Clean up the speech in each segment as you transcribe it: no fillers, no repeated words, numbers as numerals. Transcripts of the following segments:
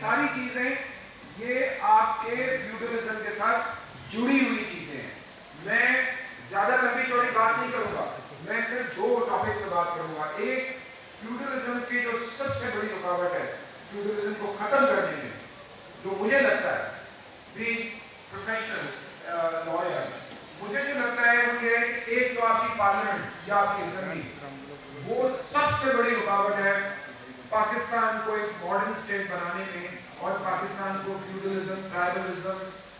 ساری چیزیں یہ آپ کے فیوڈلزم کے ساتھ جڑی ہوئی چیزیں ہیں. میں زیادہ لمبی چوڑی بات نہیں کروں گا, میں صرف دو ٹاپک پہ بات کروں گا. ایک, فیوڈلزم کی جو سب سے بڑی رکاوٹ ہے فیوڈلزم کو ختم کرنے میں, جو مجھے لگتا ہے بھی پروفیشنل لائر, مجھے جو لگتا ہے وہ یہ ہے کہ ایک تو آپ کی پارلیمنٹ یا آپ کی اسمبلی, وہ سب سے بڑی رکاوٹ ہے پاکستان کو ایک ماڈرن اسٹیٹ بنانے میں اور پاکستان کو فیوڈلزم ٹرائبلزم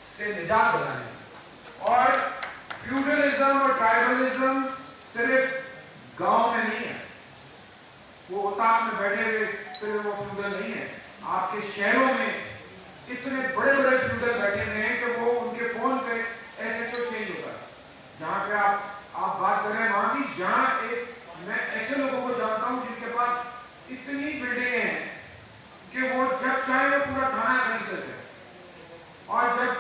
سے نجات دلانے میں. اور فیوڈلزم اور ٹرائبلزم صرف گاؤں میں نہیں ہے, وہ اتاق میں بیٹھے ہوئے صرف وہ فیوڈل نہیں ہے. آپ کے شہروں میں اتنے بڑے بڑے فیوڈل بیٹھے ہوئے ہیں کہ وہ ان کے فون پہ ایس ایچ او چینج ہوتا ہے. جہاں پہ آپ بات کر رہے ہیں وہاں کی, جہاں ایک میں ایسے لوگوں کو جانتا ہوں جن کے پاس اتنی بلڈنگیں ہیں کہ وہ جب چاہے وہ پورا تھانہ خرید لیتے ہیں. اور جب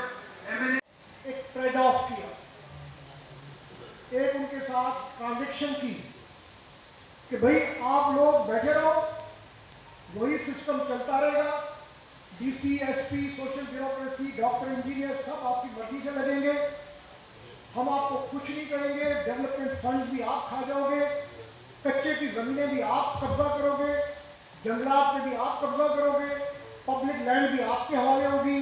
ایم ایل اے ایک ٹریڈ آف کیا, ایک ان کے ساتھ ٹرانزیکشن کی کہ بھئی آپ لوگ بیٹھے رہو, وہی سسٹم چلتا رہے گا, D C S P social bureaucracy doctor engineer سب آپ کی مرضی سے لگیں گے, ہم آپ کو کچھ نہیں کریں گے, ڈیولپمنٹ فنڈز بھی آپ کھا جاؤ گے, کچے کی زمینیں بھی آپ قبضہ کرو گے, جنگلات میں بھی آپ قبضہ کرو گے, پبلک لینڈ بھی آپ کے حوالے ہوگی,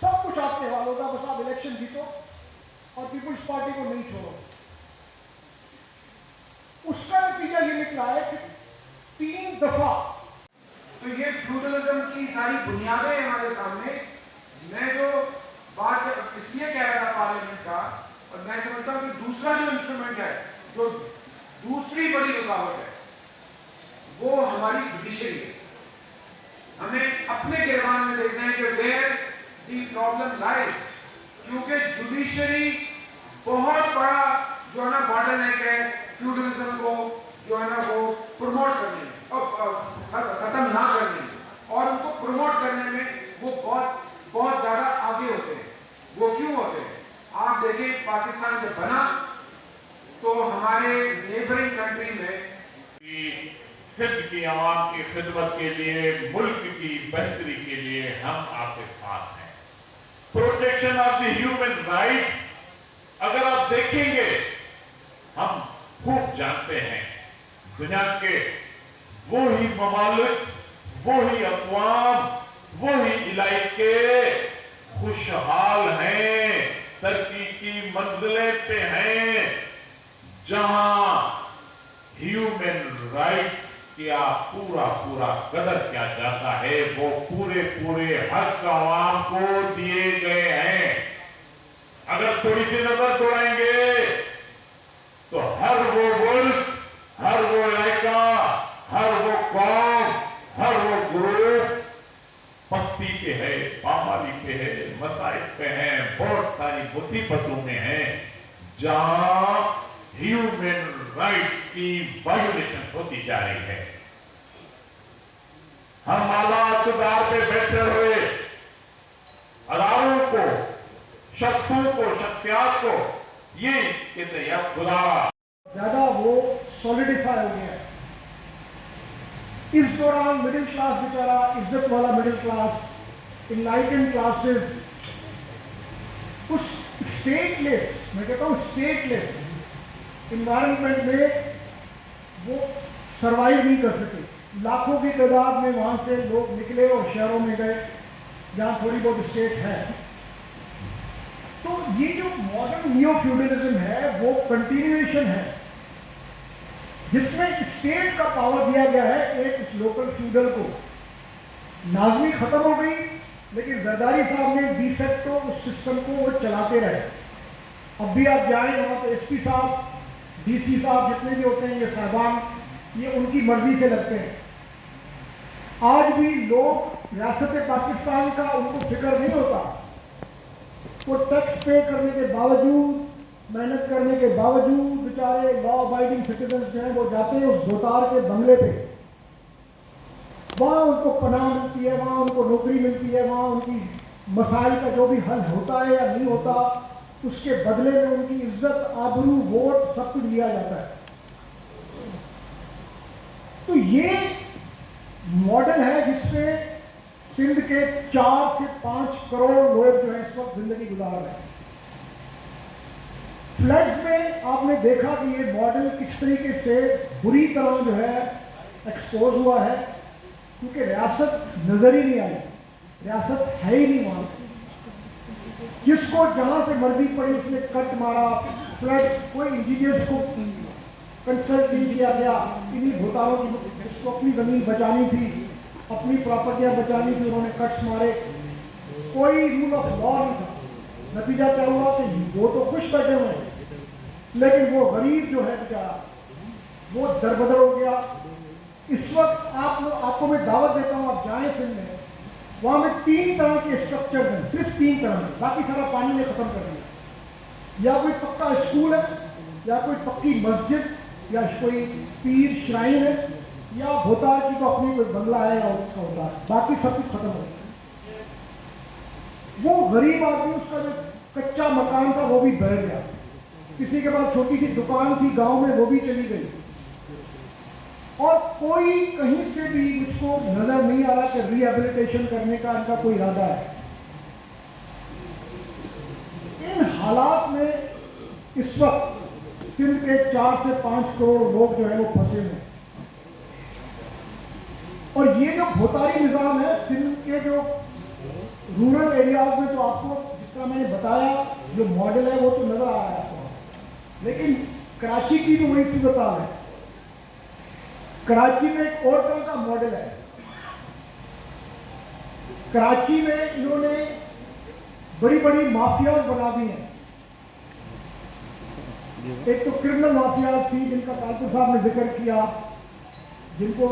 سب کچھ آپ کے حوالے ہوگا, بس آپ الیکشن جیتو اور پیپلز پارٹی کو نہیں چھوڑو. اس کا نتیجہ یہ نکلا ہے کہ 3 دفعہ. تو یہ فیوڈلزم کی ساری بنیادیں ہیں ہمارے سامنے. میں جو بات اس لیے کہہ رہا تھا پارلیمنٹ کا, اور میں سمجھتا ہوں کہ دوسرا جو انسٹرومنٹ ہے, جو دوسری بڑی رکاوٹ ہے, وہ ہماری جوڈیشری ہے. ہمیں اپنے گریبان میں دیکھنا ہے کہ ویئر دی پرابلم لائز, کیونکہ جوڈیشری بہت بڑا جو ہے نا باٹل نیک ہے فیوڈلزم کو جو ہے نا وہ پروموٹ کرنے میں اور ختم نہ کرنے میں, اور ان کو پروموٹ کرنے میں وہ بہت زیادہ آگے ہوتے ہیں. وہ کیوں ہوتے ہیں؟ آپ دیکھیں پاکستان جب بنا تو ہمارے نیبرنگ کنٹری میں سندھ کی عوام کی خدمت کے لیے, ملک کی بہتری کے لیے ہم آپ کے ساتھ ہیں. Protection of the human right اگر آپ دیکھیں گے, ہم خوب جانتے ہیں دنیا کے وہی ممالک, وہی اقوام, وہی علاقے خوشحال ہیں, ترقی کی منزلیں پہ ہیں, جہاں ہیومن رائٹ کیا پورا قدر کیا جاتا ہے, وہ پورے حق عوام کو دیے گئے ہیں. اگر تھوڑی سی نظر دوڑائیں گے تو ہر وہ ملک, ہر وہ علاقہ, ہر وہ قوم, ہر وہ گروپ پستی پہ ہے, پامالی پہ ہے, مسائل پہ ہیں, بہت ساری مصیبتوں میں ہیں جہاں ہیومن رائٹ کی وائلیشن ہوتی جا رہی ہے. ہم اعلیٰ اقتدار پہ بیٹھے ہوئے اداروں کو, شخصوں کو, شخصیات کو یہ کہتے ہیں یا خدا زیادہ وہ سولیڈیفائی ہو گیا ہے. اس دوران مڈل کلاس بیچارہ, عزت والا مڈل کلاس, انلائٹن کلاسز, اس اسٹیٹ لیس, میں کہتا ہوں اسٹیٹ لیس انوائرمنٹ میں وہ سروائیو نہیں کر سکے. لاکھوں کی تعداد میں وہاں سے لوگ نکلے اور شہروں میں گئے جہاں تھوڑی بہت اسٹیٹ ہے. تو یہ جو ماڈرن نیو فیوڈلزم ہے وہ کنٹینیویشن ہے, جس میں اسٹیٹ کا پاور دیا گیا ہے ایک اس لوکل فیوڈل کو. نازمی ختم ہو گئی, لیکن زرداری صاحب نے ڈی فیکٹو اس سسٹم کو وہ چلاتے رہے. اب بھی آپ جائیں وہاں پہ ایس پی صاحب, ڈی سی صاحب جتنے بھی ہوتے ہیں یہ صاحبان, یہ ان کی مرضی سے لگتے ہیں. آج بھی لوگ ریاست پاکستان کا ان کو فکر نہیں ہوتا. وہ ٹیکس پے کرنے کے باوجود, محنت کرنے کے باوجود بیچارے لا ابائڈنگ سٹیزنز جو ہیں وہ جاتے ہیں اس دوتار کے بنگلے پہ, وہاں ان کو پناہ ملتی ہے, وہاں ان کو نوکری ملتی ہے, وہاں ان کی مسائل کا جو بھی حل ہوتا ہے یا نہیں ہوتا اس کے بدلے میں ان کی عزت, آبرو, ووٹ سب کچھ لیا جاتا ہے. تو یہ ماڈل ہے جس پہ सिंध के 4 से 5 करोड़ लोग जो है इस वक्त जिंदगी गुजार रहे हैं। फ्लड्स में आपने देखा कि ये मॉडल किस तरीके से बुरी तरह जो है एक्सपोज हुआ है, क्योंकि रियासत नजर ही नहीं आई, रियासत है ही नहीं वहां। जिसको जहां से मर्जी पड़ी उसने कट मारा, फ्लड, कोई इंजीनियर्स को कंसल्ट नहीं किया गया। इन्हीं भूतानों की, जिसको अपनी जमीन बचानी थी, अपनी प्रॉपर्टियां बचानी थी, उन्होंने कट्स मारे। कोई रूल ऑफ लॉ नहीं था। नतीजा क्या हुआ कि वो तो खुश बैठे हुए हैं, लेकिन वो गरीब जो है बेचारा वो दरबदर हो गया। इस वक्त आपको मैं दावत देता हूं, आप जाएं सिंध में, वहां में 3 तरह के स्ट्रक्चर हैं, सिर्फ 3 तरह के, बाकी सारा पानी ने खत्म कर दिया। या कोई पक्का स्कूल है, या कोई पक्की मस्जिद, या कोई पीर श्राइन है, या भोतार की तो अपनी कोई बंगला है या उसका होता है, बाकी सब कुछ खत्म हो गया। वो गरीब आदमी, उसका जो कच्चा मकान था वो भी बह गया। किसी के पास छोटी सी दुकान थी गांव में, वो भी चली गई। और कोई कहीं से भी मुझको नजर नहीं आ रहा कि रिहेबिलिटेशन करने का इनका कोई इरादा है। इन हालात में इस वक्त सिंध के 4 से 5 करोड़ लोग जो है वो फंसे हैं। और ये जो भोतारी निजाम है सिंध के जो रूरल एरियाज में, तो आपको जिसका मैंने बताया जो मॉडल है वो तो नजर आ रहा है आपको, लेकिन कराची की तो वही सूरत हाल है। कराची में एक और तरह का मॉडल है। कराची में इन्होंने बड़ी बड़ी माफियाज बना दी हैं। एक तो क्रिमिनल माफियाज थी जिनका तालपुर साहब ने जिक्र किया, जिनको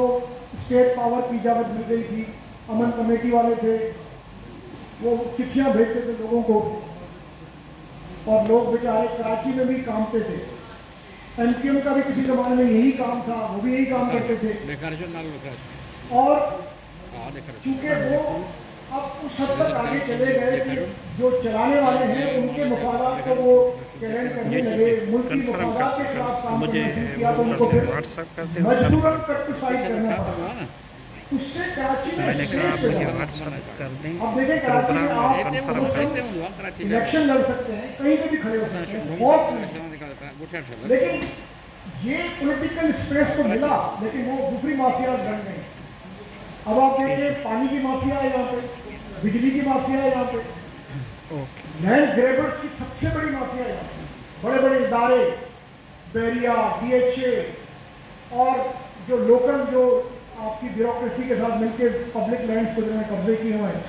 स्टेट पावर की इजाजत मिल गई थी, अमन कमेटी वाले थे, वो चिट्ठियां भेजते थे लोगों को और लोग बेचारे कराची में भी कामते थे। एमक्यूएम का भी किसी जमाने में यही काम था, वो भी यही काम करते थे। और चूंकि वो अब उस हद तक आगे चले गए कि जो चलाने वाले हैं उनके मफादात को वो कैरेंट करने लगे, मुल्क की मफादात के खिलाफ काम करना शुरू किया, तो उनको फिर मजबूरन कट्टुसाइड करना पड़ा। उससे कराची में अब देखें, कराची में आप इलेक्शन लड़ सकते हैं, कहीं पे भी खड़े हो सकते हैं, बहुत, लेकिन ये पॉलिटिकल स्पेस तो मिला, लेकिन वो दूसरी माफियाज बन गई। अब आप देखिए, पानी की माफिया है यहाँ पे, बिजली की माफिया है यहाँ पे, लैंड ग्रेबर्स की सबसे बड़ी माफिया है यहाँ पे। बड़े बड़े इदारे, बैरिया, DHA और जो लोकल जो आपकी ब्यूरोक्रेसी के साथ मिलकर पब्लिक लैंड्स को जिन्होंने कब्जे किए हुए हैं,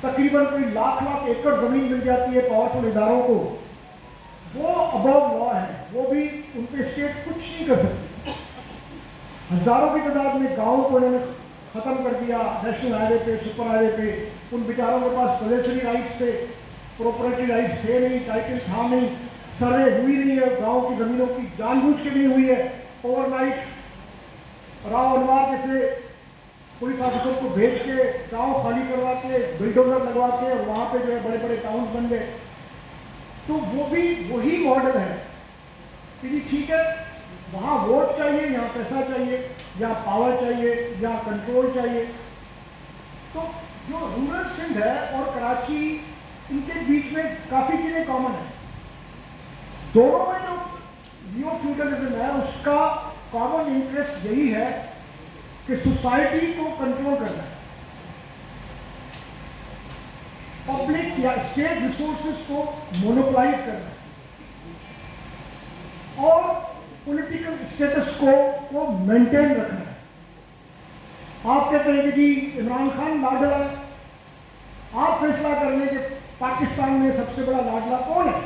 तकरीबन कोई लाख एकड़ जमीन मिल जाती है पावरफुल इदारों को। वो अबव लॉ है, वो भी उनके स्टेट कुछ नहीं कर सकती। हजारों की तादाद में गाँव को इन्होंने खत्म कर दिया, नेशनल हाईवे पे, सुपर हाईवे पे। उन बेचारों के पास पोजेसरी राइट्स थे, प्रॉपर्टी राइट्स थे नहीं, टाइटल था नहीं, सर्वे हुई नहीं है गाँव की जमीनों की, जानबूझ के नहीं हुई है। ओवरनाइट राव अनवार जैसे पुलिस ऑफिसर को भेज के गांव खाली करवा के, बिल्डोजर लगवा के वहां पे जो है बड़े बड़े टाउन बन गए। तो वो भी वही मॉडल है कि जी ठीक है, वहां वोट चाहिए, यहाँ पैसा चाहिए, या पावर चाहिए, या कंट्रोल चाहिए। तो जो रूरल सिंध है और कराची, इनके बीच में काफी चीजें कॉमन है। दोनों में जो नियो फ्यूडलिज्म है उसका कॉमन इंटरेस्ट यही है कि सोसाइटी को कंट्रोल करना है, पब्लिक या स्टेट रिसोर्सेज को मोनोपोलाइज करना है, और पॉलिटिकल स्टेटस को मेंटेन रखना है। आप कहते हैं कि जी इमरान खान लाडला है, आप फैसला कर लें कि पाकिस्तान में सबसे बड़ा लाडला कौन है।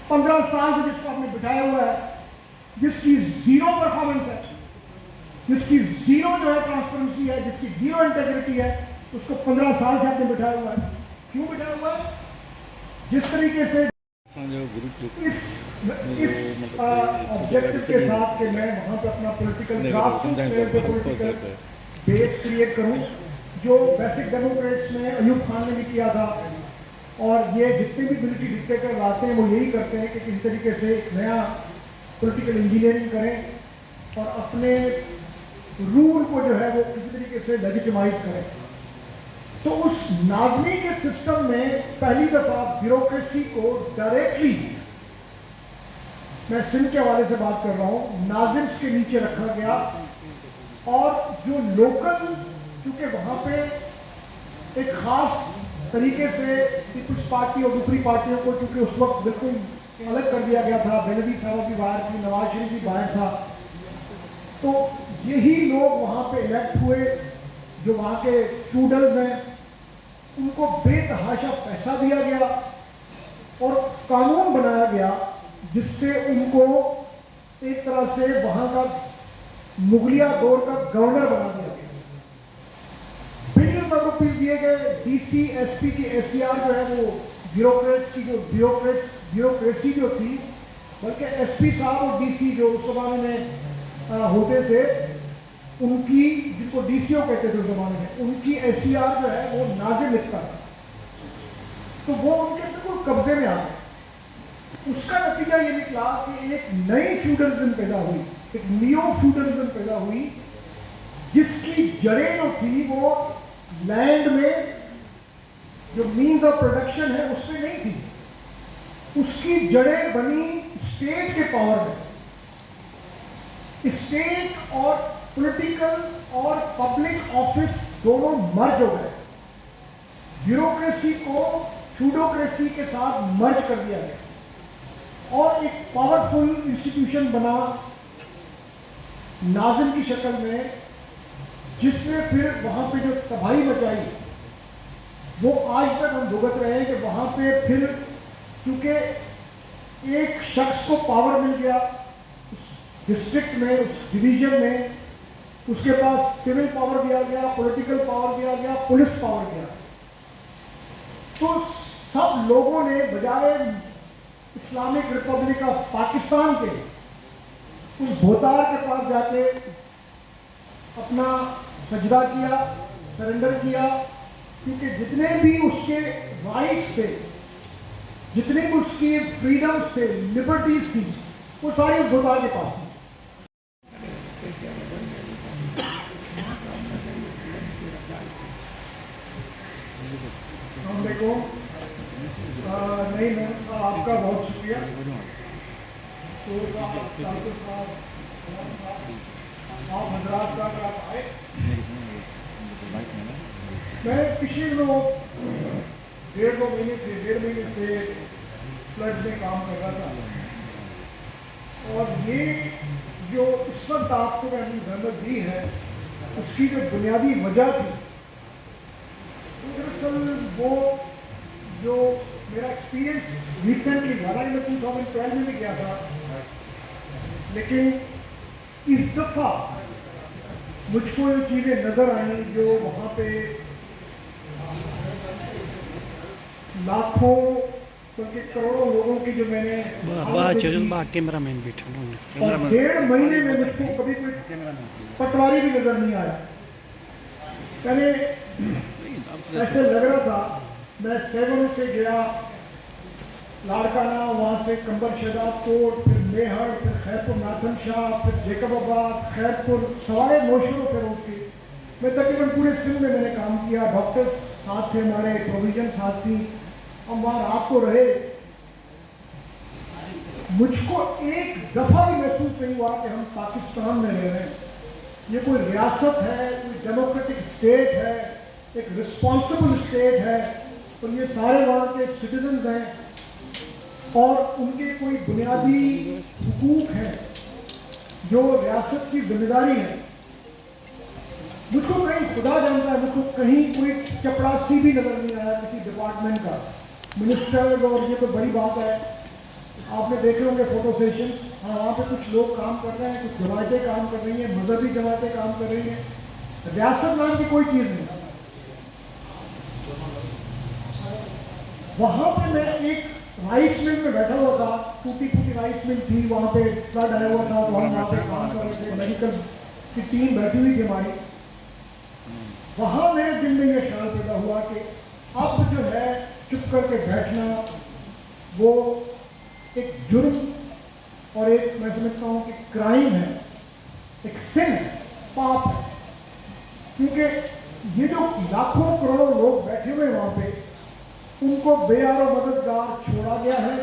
15 साल से जिसको आपने बिठाया हुआ है, जिसकी जीरो परफॉर्मेंस है, जिसकी जीरो जो है ट्रांसपेरेंसी है, जिसकी जीरो इंटेग्रिटी है, उसको 15 साल से आपने बिठाया हुआ है। क्यों बिठाया हुआ है? जिस तरीके से इस ऑब्जेक्टिव के साथ कि मैं वहां पर अपना पॉलिटिकल बेस क्रिएट करूं, जो बेसिक डेमोक्रेट्स में अयूब खान ने भी किया था। और ये जितने भी मिलिट्री डिक्टेटर लाते हैं वो यही करते हैं कि किसी तरीके से नया पॉलिटिकल इंजीनियरिंग करें और अपने रूल को जो है वो किसी तरीके से लेजिटिमाइज करें। तो उस नाज़मी के सिस्टम में पहली दफ़ा ब्यूरोक्रेसी को डायरेक्टली, मैं सिंध के हवाले से बात कर रहा हूँ, नाज़िम्स के नीचे रखा गया। और जो लोकल, क्योंकि वहाँ पे एक ख़ास तरीके से पीपल्स पार्टी और दूसरी पार्टियों को चूँकि उस वक्त बिल्कुल अलग कर दिया गया था, बेनज़ीर साहब भी बाहर थी, नवाज शरीफ भी बाहर था, तो यही लोग वहाँ पे इलेक्ट हुए जो वहाँ के फ्यूडल्स हैं, उनको बेतहाशा पैसा दिया गया और कानून बनाया गया जिससे उनको एक तरह से वहाँ का मुगलिया दौर का गवर्नर बना दिया गया। बिलियन रुपये दिए गए। डीसी एसपी की एससीआर जो है वो ब्यूरोक्रेसी जो थी, बल्कि एसपी साहब और डीसी जो उस जमाने में होते थे, उनकी, जिनको डीसीओ कहते थे उस जमाने में, उनकी एससीआर जो है वो नाज़िम लिखता था, तो वो उनके बिल्कुल कब्जे में आ गए। उसका नतीजा ये निकला कि एक नई फ्यूडलिज्म पैदा हुई, एक नियो फ्यूडलिज्म पैदा हुई, जिसकी जड़ें जो थी वो लैंड में, जो मीन्स ऑफ प्रोडक्शन है उसमें नहीं थी, उसकी जड़ें बनी स्टेट के पावर में। स्टेट और पॉलिटिकल और पब्लिक ऑफिस दोनों मर्ज हो गए। ब्यूरोक्रेसी को फ्यूडोक्रेसी के साथ मर्ज कर दिया गया और एक पावरफुल इंस्टीट्यूशन बना नाज़िम की शक्ल में, जिसने फिर वहाँ पे जो तबाही मचाई वो आज तक हम भुगत रहे हैं कि वहाँ पे फिर, क्योंकि एक शख्स को पावर मिल गया उस डिस्ट्रिक्ट में, उस डिवीजन में, उसके पास सिविल पावर दिया गया, पॉलिटिकल पावर दिया गया, पुलिस पावर दिया, तो सब लोगों ने बजाय इस्लामिक रिपब्लिक ऑफ पाकिस्तान के उस भोतार के पास जाके अपना सजदा किया, सरेंडर किया, क्योंकि जितने भी उसके राइट्स थे, जितने भी उसकी फ्रीडम्स थे, लिबर्टीज थी, वो सारी उस भोतार के पास थी। नहीं, आपका बहुत शुक्रिया। तो आप हजरात का आप आए। मैं पिछले 1.5 महीने से फ्लड में काम कर रहा था, और ये जो इस वक्त आपको मैंने जहमत दी है, उसकी जो बुनियादी वजह थी, दरअसल वो जो मेरा एक्सपीरियंस रिसेंटली, हालांकि मैं 2012 में भी गया था, लेकिन इस दफ़ा मुझको ये चीज़ें नज़र आई जो वहाँ पे लाखों बल्कि करोड़ों लोगों की जो मैंने कैमरा मैन बैठा, 1.5 महीने में मुझको कभी कोई पटवारी भी नज़र नहीं आया। पहले ऐसे लग रहा था, मैं सेवन से गया लाड़काना, वहाँ से कंबर शहजाद कोट, फिर मेहर, फिर खैरपुर नाथन शाह, फिर जेकबाबाद, खैरपुर, सवाए नौशरों पे रोक के मैं तकरीबन पूरे सिंध में मैंने काम किया। डॉक्टर्स साथ थे हमारे, प्रोविजन साथ थी, हम वहाँ रात को रहे। मुझको एक दफ़ा भी महसूस नहीं हुआ कि हम पाकिस्तान में रह रहे हैं। ये कोई रियासत है, कोई डेमोक्रेटिक स्टेट है, एक रिस्पॉन्सिबल स्टेट है, और ये सारे वहाँ के सिटीजन्स हैं और उनके कोई बुनियादी हुकूक हैं जो रियासत की जिम्मेदारी है। मुझको कहीं खुदा जानता है, मुझको कहीं कोई चपरासी भी नजर नहीं आया किसी डिपार्टमेंट का, मिनिस्टर, और ये तो बड़ी बात है। आपने देखे होंगे फोटो सेशन, हाँ वहाँ पे कुछ लोग काम कर रहे हैं, कुछ जमातें काम कर रही हैं, मजहबी जमातें काम कर रही हैं, रियासत नाम की कोई चीज़ नहीं। वहाँ पे मैं एक राइस मिल में बैठा हुआ था, टूटी फूटी राइस मिल थी, वहाँ पे फ्लड आया हुआ था, तो हम वहाँ पे काम कर रहे थे, मेडिकल की टीम बैठी हुई थी हमारी। वहाँ मेरे दिल में यह ख्याल पैदा हुआ कि अब जो है चुप करके बैठना वो एक जुर्म और एक, मैं समझता हूँ कि क्राइम है, एक सिन है। पाप है, क्योंकि ये जो लाखों करोड़ों लोग बैठे हुए वहां पे, उनको बेयारो मददगार छोड़ा गया है,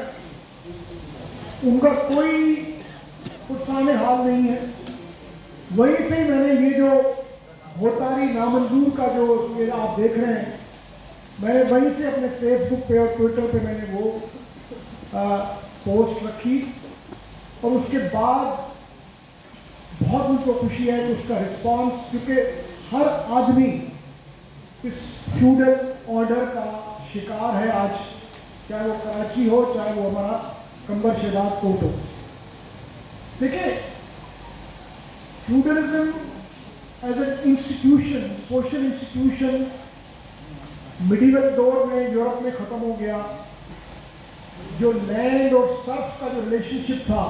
उनका कोई पुरसाने हाल नहीं है। वहीं से मैंने ये जो होतारी नामंजूर का जो ये आप देख रहे हैं, मैंने वहीं से अपने फेसबुक पे और ट्विटर पे मैंने वो पोस्ट रखी, और उसके बाद बहुत मुझको खुशी है कि उसका रिस्पांस, क्योंकि हर आदमी इस फ्यूडल ऑर्डर का शिकार है आज, चाहे वो कराची हो, चाहे वो हमारा कंबर शहजाद कोर्ट हो। देखिए, feudalism as an institution, social institution, medieval दौर में यूरोप में खत्म हो गया। जो लैंड और सर्फ का जो रिलेशनशिप था,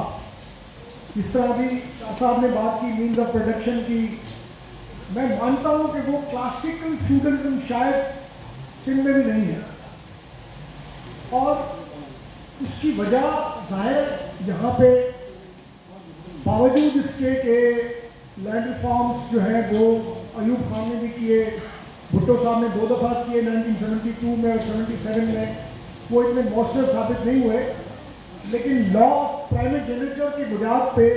जिस तरह अभी साहब ने बात की मीन्स ऑफ प्रोडक्शन की, मैं मानता हूं कि वो क्लासिकल फ्यूडलिज्म शायद सिंध में भी नहीं है, और उसकी वजह जाहिर यहाँ पे बावजूद इसके कि लैंड रिफॉर्म्स जो हैं वो अयूब खान ने भी किए, भुट्टो साहब ने 2 दफ़ा किए 1972 में और 77 में, वो इतने मौसर साबित नहीं हुए, लेकिन लॉ ऑफ प्राइवेट जनरेचर की बुनियाद पे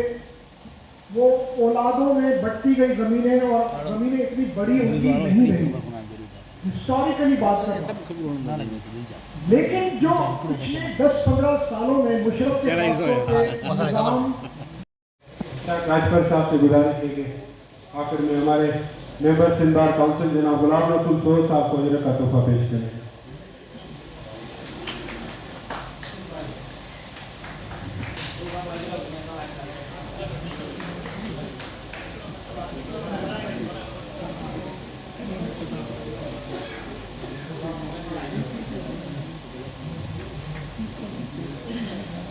वो औलादों में बढ़ती गई ज़मीनें, और ज़मीनें इतनी बड़ी उनकी नहीं रही, हिस्टोरिकली बात कर रहा हूं। लेकिन जो पिछले 10-15 सालों में मुशर्रफ के निज़ाम, राजपाल साहब से गुजारिश है कि आखिर में हमारे मेंबर सिंध बार काउंसिल जनाब गुलाम रसूल सोह साहब को अजर का तोहफा पेश करें।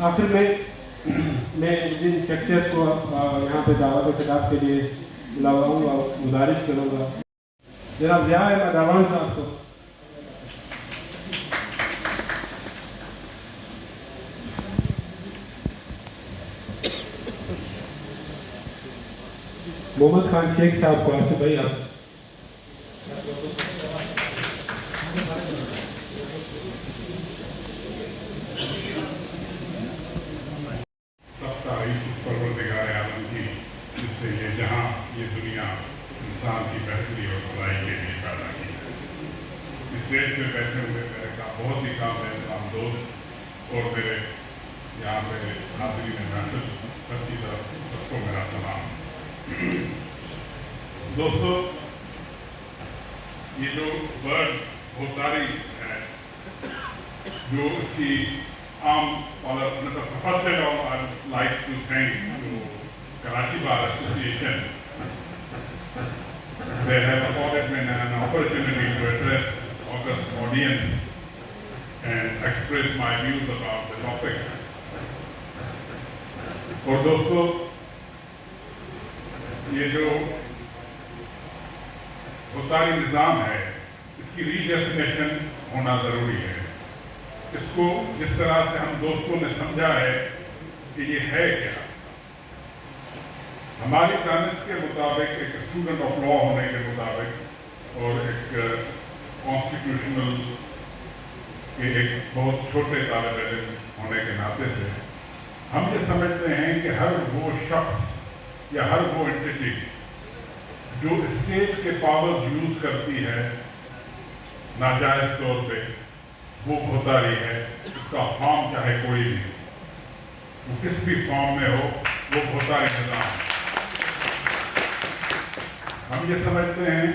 आखिर में मैं जिन शख्सियत को यहाँ पे दावत खिताब के लिए बुलाऊंगा, गुजारिश करूँगा जनाब ज़िया अहमद अवान साहब को। मोहम्मद खान शेख साहब को, आसिफ भाई आप। परवरदिगार आलम की, जिससे ये जहाँ ये दुनिया इंसान की बेहतरी और भलाई के लिए पैदा की है। इस स्टेज पे बैठे हुए मेरे बहुत ही काम है तमाम दोस्त और मेरे यहाँ पे हाजिरी में महफिल सबकी तरफ सबको मेरा सलाम। दोस्तों, ये जो वर्ड होतारी है, जो इसकी first of all, I'd like to thank to Karachi Bar Association. They have afforded me an opportunity to address this august audience and express my views about the topic. और दोस्तों, ये जो होतारी निज़ाम है, इसकी रीडेफिनेशन होना ज़रूरी है। इसको जिस तरह से हम दोस्तों ने समझा है कि ये है क्या, हमारी दानिश के मुताबिक, एक स्टूडेंट ऑफ लॉ होने के मुताबिक और एक कॉन्स्टिट्यूशनल के एक बहुत छोटे तालिब इल्म होने के नाते से हम ये समझते हैं कि हर वो शख्स या हर वो एंटिटी जो स्टेट के पावर्स यूज करती है नाजायज तौर पे, वो होतारी है। उसका फॉर्म चाहे कोई भी, वो किस भी फॉर्म में हो, वो होतारी निज़ाम है। हम ये समझते हैं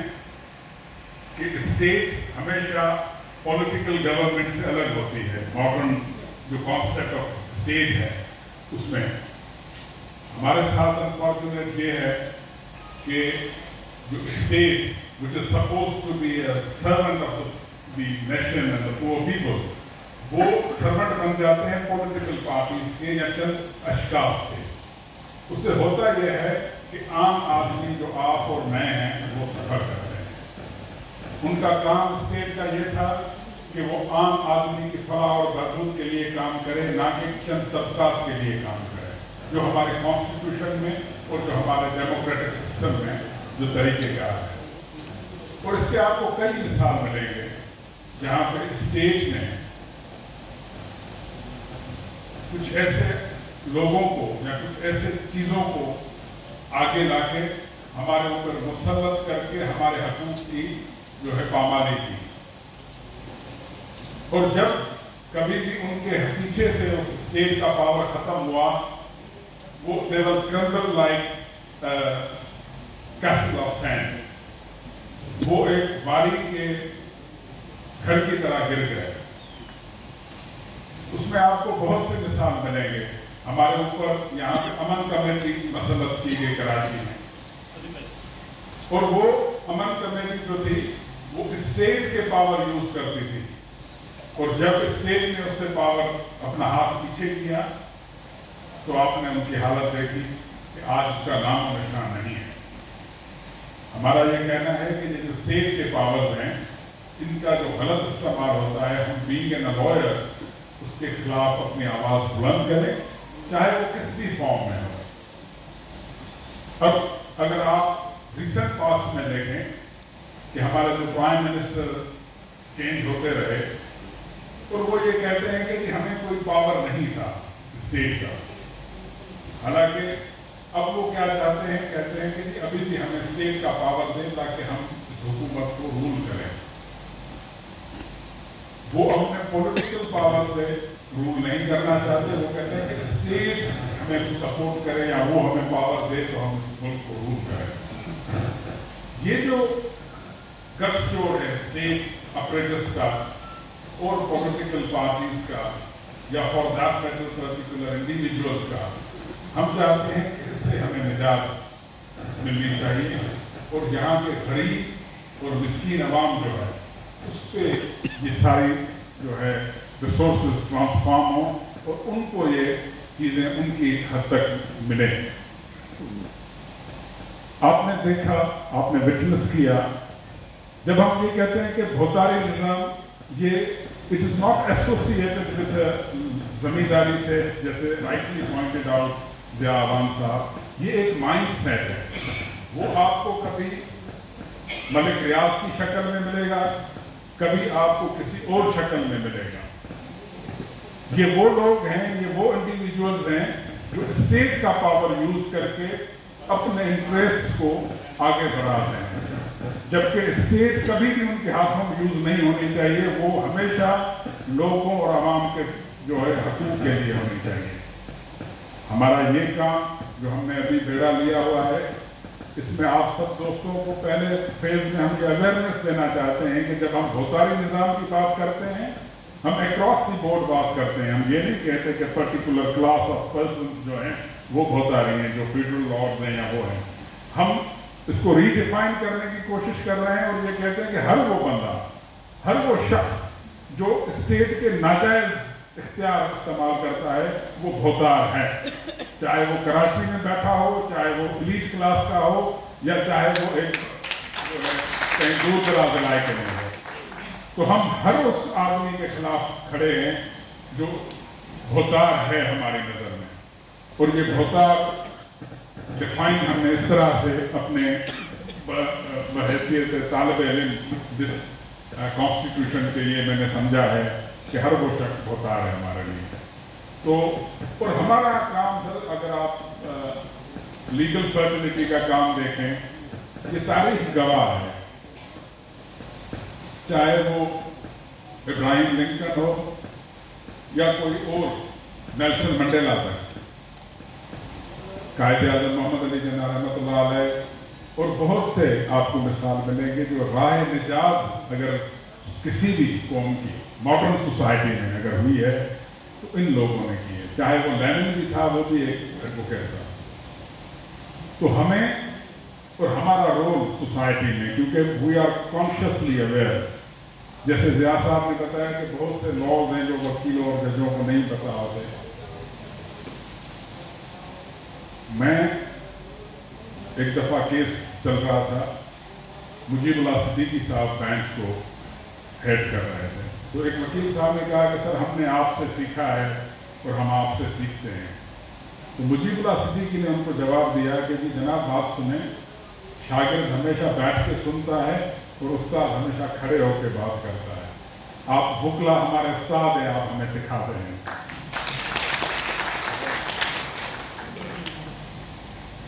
कि स्टेट हमेशा पॉलिटिकल गवर्नमेंट से अलग होती है। मॉडर्न जो कॉन्सेप्ट ऑफ स्टेट है, उसमें हमारे साथ अनफॉर्चुनेट ये है कि जो state which is supposed to be a servant of the nation and the poor people, वो सर्वेंट बन जाते हैं पॉलिटिकल पार्टीज के या चंद अशखास के। उससे होता यह है कि आम आदमी जो आप और मैं हैं, वो सफर करते हैं। उनका काम स्टेट का ये था कि वो आम आदमी की फलाह और बहबूद के लिए काम करे, ना कि चंद तबकात के लिए काम करे, जो हमारे कॉन्स्टिट्यूशन में और जो हमारे डेमोक्रेटिक सिस्टम में जो तरीक़ेकार है। और इसके आपको कई मिसाल मिलेंगे जहाँ पर स्टेट ने कुछ ऐसे लोगों को या कुछ ऐसे चीज़ों को आगे लाके हमारे ऊपर मुसल्लत करके हमारे हकूक़ की जो है पामाली की। और जब कभी भी उनके पीछे से उस स्टेट का पावर खत्म हुआ, वो they were crumble like castle of sand, वो एक बारी के घर की तरह गिर गए। उसमें आपको बहुत से मिसाल मिलेंगे। हमारे ऊपर यहाँ पे अमन कमेटी मसलत की गई कराची में, और वो अमन कमेटी जो थी वो स्टेट के पावर यूज करती थी, और जब स्टेट ने उससे पावर अपना हाथ पीछे किया तो आपने उनकी हालत देखी कि आज उसका नाम और निशान नहीं है। हमारा ये कहना है कि ये जो स्टेट के पावर्स हैं, इनका जो गलत इस्तेमाल होता है, हम बीइंग एन लॉयर उसके खिलाफ अपनी आवाज बुलंद करें, चाहे वो किस भी फॉर्म में हो। अब अगर आप रिसेंट पास्ट में देखें कि हमारे जो प्राइम मिनिस्टर चेंज होते रहे, और वो ये कहते हैं कि हमें कोई पावर नहीं था स्टेट का, हालांकि अब वो क्या चाहते हैं, कहते हैं कि अभी भी हमें स्टेट का पावर दें ताकि हम इस हुकूमत को रूल करें। वो अपने पॉलिटिकल पावर से रूल नहीं करना चाहते, वो कहते हैं कि स्टेट हमें सपोर्ट करे या वो हमें पावर दे तो हम इस मुल्क को रूल करें। ये जो गठजोड़ है स्टेट ऑपरेटर्स का और पॉलिटिकल पार्टीज का, या for that matter particular individuals का, हम चाहते हैं कि इससे हमें निजात मिलनी चाहिए, और यहाँ के गरीब और मिस्कीन अवाम जो है उस पर ये सारी जो है रिसोर्सेज ट्रांसफॉर्म हो और उनको ये चीज़ें उनकी हद तक मिले। आपने देखा, आपने विटनेस किया, जब हम ये कहते हैं कि भोतारी निज़ाम ये it is not associated with zamindari से, जैसे राइटली पॉइंटेड आउट जवान साहब, ये एक माइंड सेट है। वो आपको कभी मलिक रियाज की शक्ल में मिलेगा, कभी आपको किसी और शक्ल में मिलेगा। ये वो लोग हैं, ये वो इंडिविजुअल्स हैं जो स्टेट का पावर यूज करके अपने इंटरेस्ट को आगे बढ़ाते हैं, जबकि स्टेट कभी भी उनके हाथों में यूज नहीं होनी चाहिए। वो हमेशा लोगों और आवाम के जो है हकूक के लिए होनी चाहिए। हमारा ये काम जो हमने अभी बेड़ा लिया हुआ है, इसमें आप सब दोस्तों को पहले फेज में हम ये अवेयरनेस देना चाहते हैं कि जब हम भोतारी निज़ाम की बात करते हैं, हम अक्रॉस दी बोर्ड बात करते हैं। हम ये नहीं कहते कि पर्टिकुलर क्लास ऑफ पर्सन जो हैं वो भोतारी हैं, जो फेडरल लॉज हैं या वो हैं। हम इसको रीडिफाइन करने की कोशिश कर रहे हैं और ये कहते हैं कि हर वो बंदा, हर वो शख्स जो स्टेट के नाजायज इख्तियार इस्तेमाल करता है वो भोतार है, चाहे वो कराची में बैठा हो, चाहे वो एलीट क्लास का हो, या चाहे वो एक कहीं दूर दराज इलाके में हो। तो हम हर उस आदमी के खिलाफ खड़े हैं जो भोतार है हमारी नज़र में। और ये भोतार डिफाइन हमने इस तरह से अपने बहैसियत तालिब इल्म जिस कॉन्स्टिट्यूशन के लिए मैंने समझा है कि हर वो शख्स भोतार है हमारे लिए। तो और हमारा काम सर, अगर आप लीगल फर्टिलिटी का काम देखें, ये तारीख गवाह है, चाहे वो इब्राहिम लिंकन हो या कोई और नेल्सन मंडेला तक, कायद-ए-आज़म मोहम्मद अली जिन्ना रहमतुल्लाह अलैह, और बहुत से आपको मिसाल मिलेंगे जो राह निजात अगर किसी भी कौम की मॉडर्न सोसाइटी में अगर हुई है तो इन लोगों ने की है। चाहे वो लेनिन भी था, वो भी एक एडवोकेट था। तो हमें और हमारा रोल सोसाइटी में, क्योंकि वी आर कॉन्शियसली अवेयर, जैसे ज़िया साहब ने बताया कि बहुत से लॉज हैं जो वकीलों और जजों को नहीं पता होते। मैं एक दफ़ा केस चल रहा था, मुजीबुल्लाह सिद्दीकी साहब बैंक को हेड कर रहे थे, तो एक वकील साहब ने कहा कि सर हमने आपसे सीखा है और हम आपसे सीखते हैं। तो मुजीबुल्लाह सिद्दीकी ने उनको जवाब दिया कि जी जनाब बात सुने, शागिर्द हमेशा बैठ के सुनता है और उस्ताद हमेशा खड़े होकर बात करता है। आप बुकला हमारे उस्ताद हैं, आप हमें सिखाते हैं।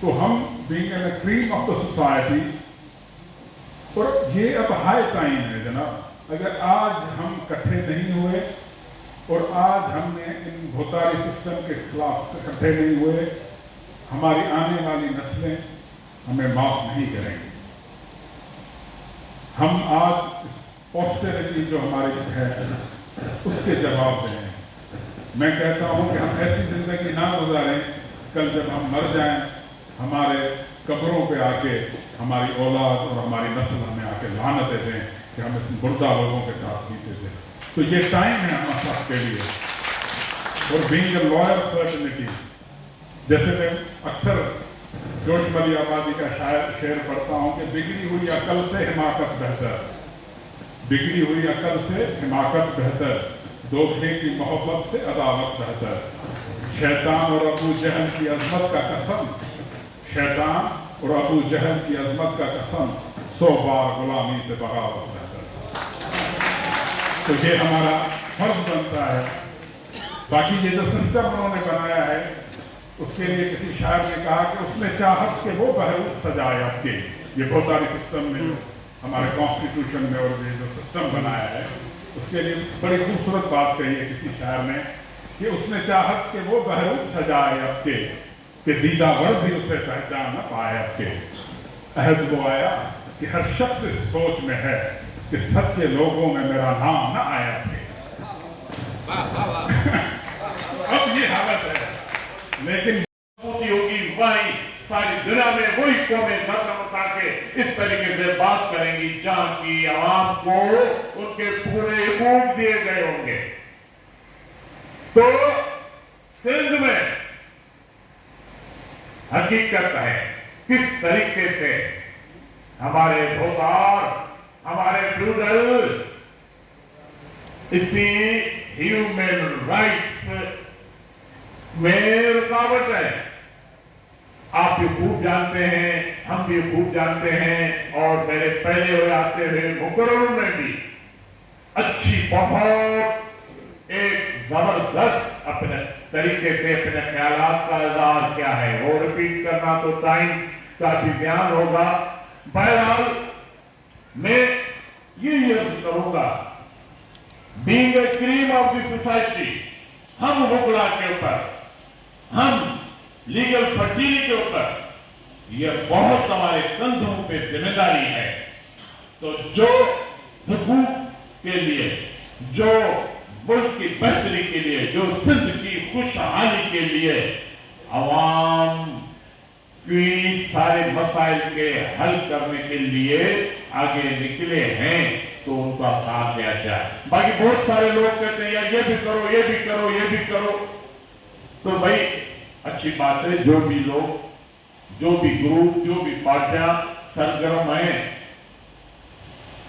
तो हम being in the cream of the society, और ये अब हाई टाइम है जनाब, अगर आज हम इकट्ठे नहीं हुए और आज हमने इन भोतारी सिस्टम के खिलाफ इकट्ठे नहीं हुए, हमारी आने वाली नस्लें हमें माफ नहीं करेंगी। हम आज इस पॉस्टेरिटी जो हमारी है उसके जवाब दें। मैं कहता हूं कि हम ऐसी जिंदगी ना गुजारें, कल जब हम मर जाएं हमारे कब्रों पे आके हमारी औलाद और हमारी नस्ल हमें आके लानतें दें कि हम इस मुर्दा लोगों के साथ जीते थे। तो ये टाइम है हम सबके लिए। और बीइंग अ लॉयर सर्टनिटी, जैसे मैं अक्सर जोशमली आबादी का शेर पढ़ता हूं कि बिगड़ी हुई अकल से हिमाकत बेहतर, बिगड़ी हुई अकल से हिमाकत बेहतर, धोखे की मोहब्बत से अदावत बेहतर। शैतान और अबू जहल की अजमत का कसम, शैतान और अबू जहल की अजमत का कसम, 100 बार गुलामी से बगावत बेहतर। तो ये हमारा फर्ज बनता है। बाकी ये जो सिस्टम उन्होंने बनाया है, उसके लिए किसी शायर ने कहा कि उसने चाहत के वो बहरूद सजाए आपके, ये भोतारी सिस्टम में हमारे कॉन्स्टिट्यूशन में और ये जो सिस्टम बनाया है, उसके लिए बड़ी खूबसूरत बात कही है किसी शायर ने कि उसने चाहत के वो बहरूद सजाए आपके कि दीदावर भी उसे पहचान न पाए आपके। अहद वो आया कि हर शख्स इस सोच में है कि सच्चे लोगों में मेरा नाम न आया आपके। अब ये हालत है, लेकिन होगी वही सारी दुनिया में वही कौमें कदम उठा के इस तरीके से बात करेंगी जहां की आवाम को उनके पूरे हुकूक दिए गए होंगे। तो सिंध में हकीकत है किस तरीके से हमारे भोतार, हमारे फ्यूडल इसी ह्यूमन राइट्स में रुकावट है। आप भी खूब जानते हैं, हम भी खूब जानते हैं, और मेरे पहले हो आते हुए मुकर्रर में भी अच्छी बहुत एक जबरदस्त अपने तरीके से अपने ख्यालात का इजहार किया है। वो रिपीट करना तो टाइम का भी ध्यान होगा। बहरहाल मैं ये अर्ज करूंगा, being a cream of the society, हम मुगला के ऊपर, हम लीगल फर्टीली के ऊपर यह बहुत हमारे कंधों पे जिम्मेदारी है। तो जो हुकूक के लिए, जो मुल्क की बेहतरी के लिए, जो सिंध की खुशहाली के लिए अवाम की सारे मसाइल के हल करने के लिए आगे निकले हैं, तो उनका साथ दिया जाए। बाकी बहुत सारे लोग कहते हैं यार ये भी करो, ये भी करो, ये भी करो। तो भाई अच्छी बात है, जो भी लोग, जो भी ग्रुप, जो भी पार्टियां सरगर्म हैं,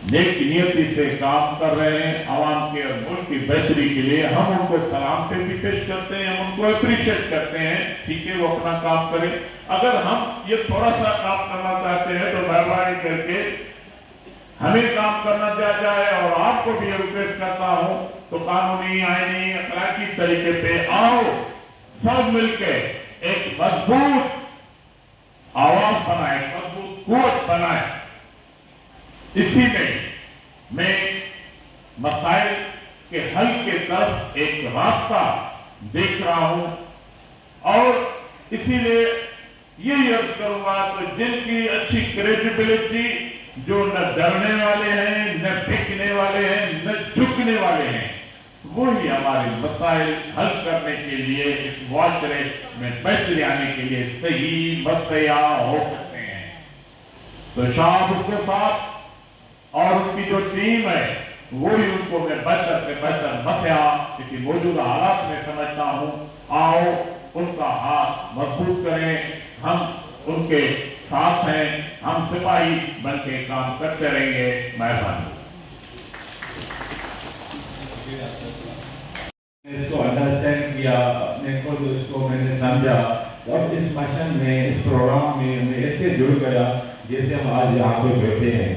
नेक नियति से काम कर रहे हैं आवाम के और मुल्क की बेहतरी के लिए, हम उनको सलाम पे भी पेश करते हैं, हम उनको अप्रिशिएट करते हैं। ठीक है, वो अपना काम करें। अगर हम ये थोड़ा सा काम करना चाहते हैं तो मेहरबानी करके हमें काम करना दिया जाए। और आपको भी रिक्वेस्ट करता हूं तो कानूनी, आईनी, अखलाकी तरीके पे आओ, सब मिलकर एक मजबूत आवाज बनाए, मजबूत कुव्वत बनाए। इसी में मैं मसाइल के हल के तरफ एक रास्ता देख रहा हूं, और इसीलिए यही अर्ज करूंगा तो जिनकी अच्छी क्रेडिबिलिटी, जो न डरने वाले हैं, न बिकने वाले हैं, न झुकने वाले हैं, वही हमारे मसाइल हल करने के लिए, इस मुआशरे में बेहतरी आने के लिए सही मसया हो सकते हैं। तो शाह उसके साथ और उनकी जो टीम है, वही उनको मैं बेहतर से बेहतर मसया किसी मौजूदा हालात में समझता हूं। आओ उनका हाथ मजबूत करें, हम उनके साथ हैं, हम सिपाही बन के काम करते रहेंगे। मेहरबानी। इसको अंडरस्टैंड किया, अपने को जो इसको मैंने समझा, और इस मिशन में, इस प्रोग्राम में मैं ऐसे जुड़ गया जैसे हम आज यहाँ पे बैठे हैं,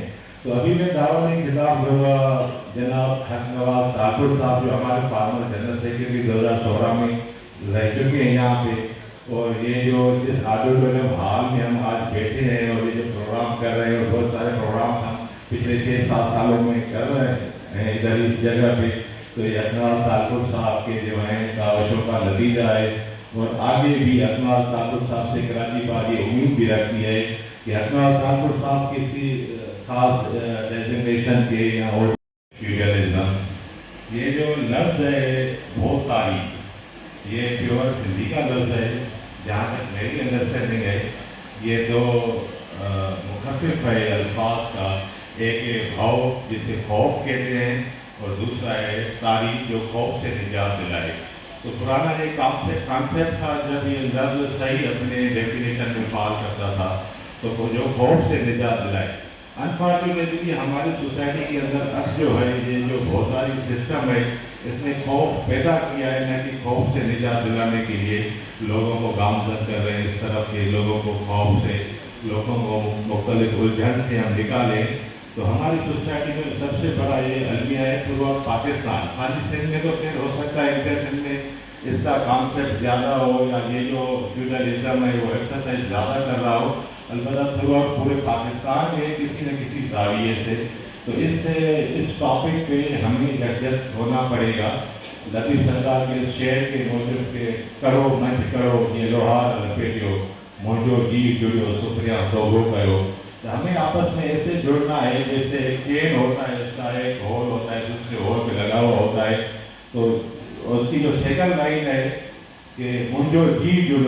तो अभी मैं दावा में खिताब करूँगा जनाब हक नवाज ठाकुर साहब, जो हमारे फार्मर जनरल सेक्रेटरी 2016 में रह चुके हैं यहाँ पे, और ये जो जिस ऑडिटोरियम हॉल में हम आज बैठे हैं और ये जो प्रोग्राम कर रहे हैं, और बहुत सारे प्रोग्राम हम पिछले 6-7 सालों में कर रहे हैं इधर इस जगह पे, तो ये अकनाल ठाकुर साहब के जो हैं कावशों का नतीजा है, और आगे भी अकनाल ठाकुर साहब से कराची बात ये उम्मीद भी रखती है कि अकनाल ठाकुर साहब किसी खास डेजिग्नेशन के या और फ्यूडलिज्म, ये जो लफ्ज़ है बहुत तारीफ, ये प्योर हिंदी का लफ्ज़ है, जहाँ तक मेरी अंडरस्टैंडिंग है, ये दो मुखफ़िफ़ है अल्फाज का, एक भाव जिसे खौफ कहते हैं, और दूसरा है तारीफ जो खौफ से निजात दिलाए। तो पुराना एक कॉन्सेप्ट था, जब ये लफ्ज़ सही अपने डेफिनेशन में पाल करता था, तो वो जो खौफ से निजात दिलाए। अनफॉर्चुनेटली हमारी सोसाइटी के अंदर अब जो है ये जो बहुत सारी सिस्टम है, इसने खौफ पैदा किया है, न कि खौफ से निजात दिलाने के लिए लोगों को गामजद कर रहे हैं इस तरफ के लोगों को खौफ से, लोगों को मुख्तलिफ उलझन से हम निकालें। तो हमारी सोसाइटी में सबसे बड़ा ये अलमिया है थ्रू आउट पाकिस्तान, खाली सिंध में तो फिर हो सकता है इंटर सिंध में इसका कॉन्सेप्ट ज़्यादा हो, या ये जो फ्यूडलिज्म है वो एक्सरसाइज ज़्यादा कर रहा हो, अलबत्ता थ्रू आउट पूरे पाकिस्तान में किसी न किसी जाविये से। तो इस टॉपिक पे हमें एडजस्ट होना पड़ेगा। लतीफ़ सरदार के शेर के मौजूद के करो मंच करो ये लोहार लपेटियो, मोजो जी जुड़ो सुप्रिया सोगो करो। तो हमें आपस में ऐसे जुड़ना है जैसे एक चेन होता है, इसका एक होल होता है, दूसरे होल पे लगा हुआ होता है। तो उसकी जो सेकंड लाइन है कि मुंजो जी जुड़ो